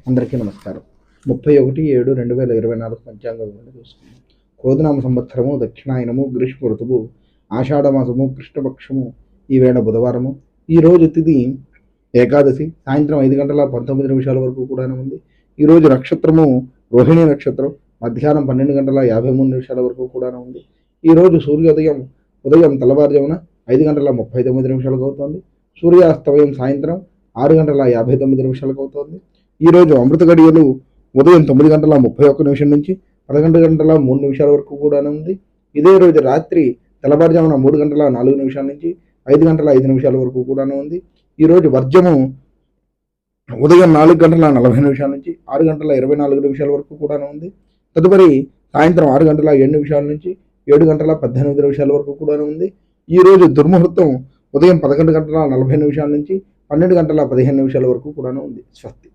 అందరికీ నమస్కారం. 31/7/2024 పంచాంగం చూసుకుందాం. క్రోధనామ సంవత్సరము, దక్షిణాయనము, గ్రీష్మ ఋతువు, ఆషాఢమాసము, కృష్ణపక్షము, ఈవేళ బుధవారము. ఈరోజు తిథి ఏకాదశి, సాయంత్రం 5:19 వరకు కూడా ఉంది. ఈరోజు నక్షత్రము రోహిణి నక్షత్రం, మధ్యాహ్నం 12:53 వరకు కూడా ఉంది. ఈరోజు సూర్యోదయం ఉదయం తెల్లవారుజామున 5:39 అవుతుంది. సూర్యాస్తమయం సాయంత్రం 6:59 అవుతుంది. ఈరోజు అమృత గడియలు ఉదయం 9:31 నుంచి 11:03 వరకు కూడా ఉంది. ఇదే రోజు రాత్రి తెల్లవారుజామున 3:04 నుంచి 5:05 వరకు కూడా ఉంది. ఈరోజు వర్జము ఉదయం 4:40 నుంచి 6:24 వరకు కూడా ఉంది. తదుపరి సాయంత్రం 6:07 నుంచి 7:18 వరకు కూడా ఉంది. ఈరోజు దుర్ముహూర్తం ఉదయం 11:40 నుంచి 12:15 వరకు కూడా ఉంది. స్వస్తి.